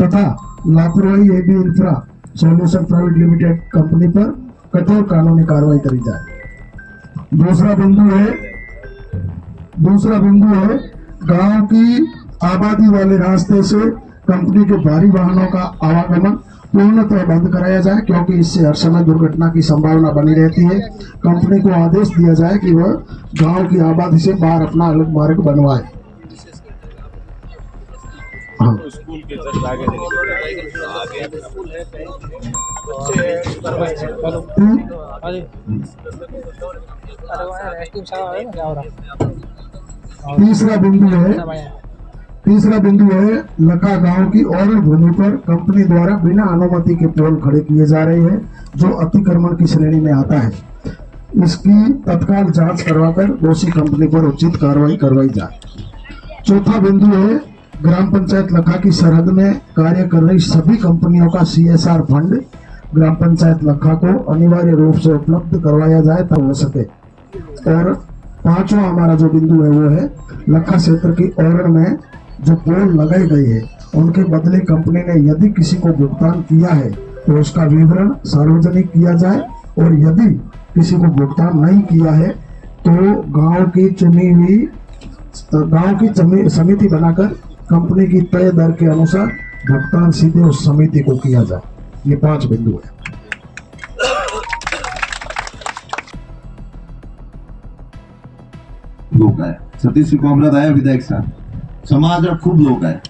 तथा लापरवाही AB infra solution private limited company पर कठोर कानूनी कार्रवाई करी जाए। दूसरा बिंदु है गांव की आबादी वाले रास्ते से कंपनी के भारी वाहनों का आवागमन पूर्णतः बंद कराया जाए, क्योंकि इससे हर समय दुर्घटना की संभावना बनी रहती है। कंपनी को आदेश दिया जाए कि वह गांव की आबादी से बाहर अपना अलग मार्ग बनवाए। स्कूल के जस्ट आगे तीसरा बिंदु है लखा गांव की और भूमि पर कंपनी द्वारा बिना अनुमति के पोल खड़े किए जा रहे हैं, जो अतिक्रमण की श्रेणी में आता है। इसकी तत्काल जांच करवाकर दोषी कंपनी पर उचित कार्रवाई करवाई जाए। चौथा बिंदु है ग्राम पंचायत लखा की सरहद में कार्य कर रही सभी कंपनियों का CSR फंड ग्राम पंचायत लखा को अनिवार्य रूप से उपलब्ध करवाया जाए तब हो सके। और पांचवा हमारा जो बिंदु है वो है लखा क्षेत्र की ओरण में जो पोल लगाए गए हैं उनके बदले कंपनी ने यदि किसी को भुगतान किया है तो उसका विवरण सार्वजनिक किया जाए, और यदि किसी को भुगतान नहीं किया है तो गांव की समिति बनाकर कंपनी की तय दर के अनुसार भुगतान सीधे उस समिति को किया जाए। ये 5 बिंदु है। लोग आए सतीश कामराज आया विधायक साहब, समाज खूब लोग आए,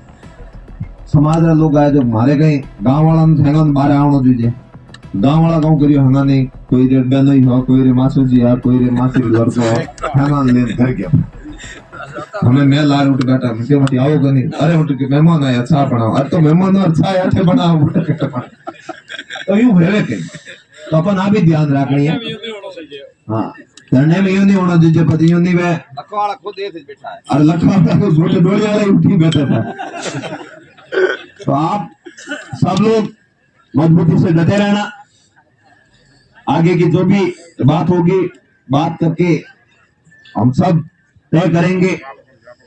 समाज लोग आए जो मारे गए गांव वाला हैंगा बारे आवनो जुजे गांव वाला गांव करियो हैंगा नहीं, कोई रे बहनो ही हो, कोई रे मासू जी है, कोई रे मासी घर को हैंगा ले घर गया। हमें मैं लार उठ बैठा मुझे मत आओगे नहीं, अरे उठ के मेहमान आया अच्छा बनाओ, अरे तो मेहमान अच्छा है अच्छे बनाओ तो यूं भेवे के तो अपन आ भी ध्यान रखनी है। हाँ धरने में यूं नहीं होना चाहिए, पति यूं नहीं वे लखवाड़ा खुद ये बैठा है और लखवाड़ा को छोटे डोली वाले उठी बैठा था। तो आप सब लोग मजबूती से डटे रहना, आगे की जो भी बात होगी बात करके हम सब तय करेंगे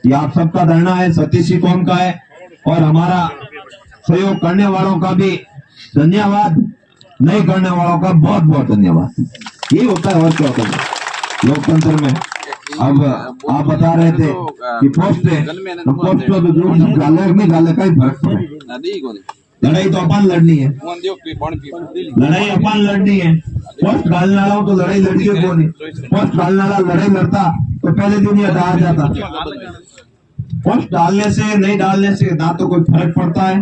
कि आप सबका धरना है, सतीश जी कौम का है, और हमारा सहयोग करने वालों का भी धन्यवाद, नहीं करने वालों का बहुत बहुत धन्यवाद। ये होता है और क्या होता है लोकतंत्र में। अब आप बता रहे थे कि पोस्ट है, पोस्ट तो जो गाले का ही फर्क पड़े। लड़ाई तो अपन लड़नी है, लड़ाई अपन लड़नी है। पोस्ट डालने वाला तो लड़ाई लड़ी है कौन, पोस्ट डालने वाला लड़ाई लड़ता तो पहले दिन ही हटा जाता। पोस्ट डालने से नहीं डालने से ना तो कोई फर्क पड़ता है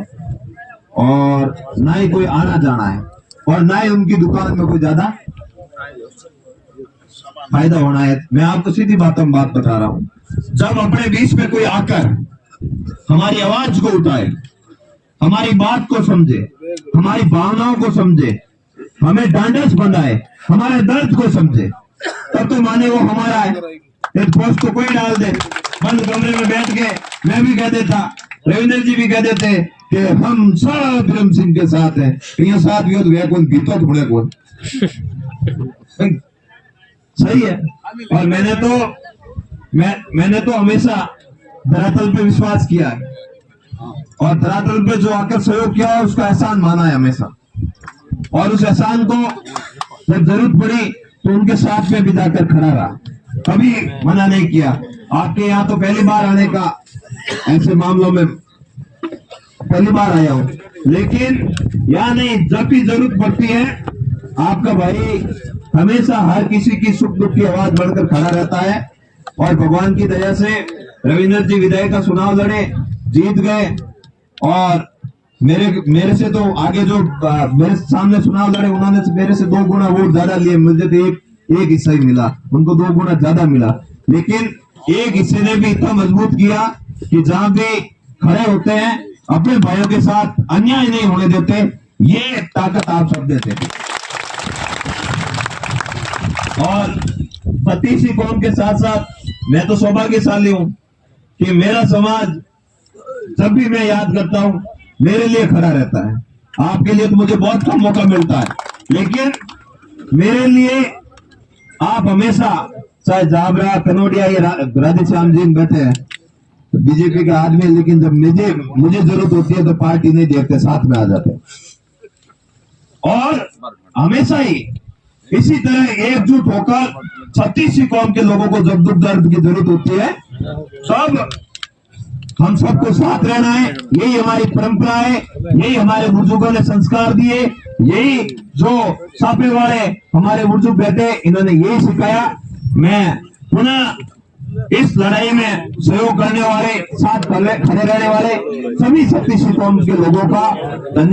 और ना ही कोई आना जाना है, और ना ही उनकी दुकान में कोई ज्यादा फायदा होना है। मैं आपको सीधी बात बता रहा हूँ, जब अपने बीच में कोई आकर हमारी आवाज को उठाए, हमारी बात को समझे, हमारी भावनाओं को समझे, हमें ढांढस बनाए, हमारे दर्द को समझे, तब तो माने वो हमारा है। एक पोस्ट को कोई डाल दे बंद कमरे में बैठ के, मैं भी कह देता, रविंद्र जी भी कह देते कि हम सब ब्रह्म सिंह के साथ हैं, यहाँ साथ भी हो गया कौन भीतर ढूंढे कौन सही है। और मैंने तो हमेशा धरातल पे विश्वास किया है, और धरातल पे जो आकर सहयोग किया है उसका एहसान माना है हमेशा, और उस एहसान को जब जरूरत पड़ी तो उनके साथ में भी जाकर खड़ा रहा, कभी मना नहीं किया। आपके यहाँ तो पहली बार आने का, ऐसे मामलों में पहली बार आया हूँ, लेकिन यहाँ नहीं, जब भी जरूरत पड़ती है आपका भाई हमेशा हर किसी की सुख दुख की आवाज बढ़कर खड़ा रहता है। और भगवान की दया से रविंद्र जी विधायक का चुनाव लड़े, जीत गए, और मेरे से तो आगे जो मेरे सामने चुनाव लड़े उन्होंने मेरे से 2 गुना वोट ज्यादा लिए, मुझे तो एक हिस्सा ही मिला, उनको 2 गुना ज्यादा मिला, लेकिन एक हिस्से ने भी इतना मजबूत किया कि जहां भी खड़े होते हैं अपने भाइयों के साथ अन्याय नहीं होने देते। ये ताकत आप सब देते थे। और सतीश कौम के साथ साथ मैं तो सौभाग्यशाली हूं कि मेरा समाज जब भी मैं याद करता हूं मेरे लिए खड़ा रहता है। आपके लिए तो मुझे बहुत कम मौका मिलता है, लेकिन मेरे लिए आप हमेशा, चाहे जाबरा कनौडिया या राधे श्याम जी बैठे हैं, बीजेपी का आदमी है, लेकिन जब मुझे जरूरत होती है तो पार्टी नहीं देखते, साथ में आ जाते हैं। और हमेशा ही इसी तरह एकजुट होकर 36 कौम के लोगों को जब दुख दर्द की जरूरत होती है तब हम सबको साथ रहना है। यही हमारी परंपरा है, यही हमारे बुजुर्गों ने संस्कार दिए, यही जो छापे वाले हमारे बुजुर्ग बैठे इन्होंने यही सिखाया। मैं पुनः इस लड़ाई में सहयोग करने वाले, साथ खड़े रहने वाले सभी 36 कौम के लोगों का धन्यवाद।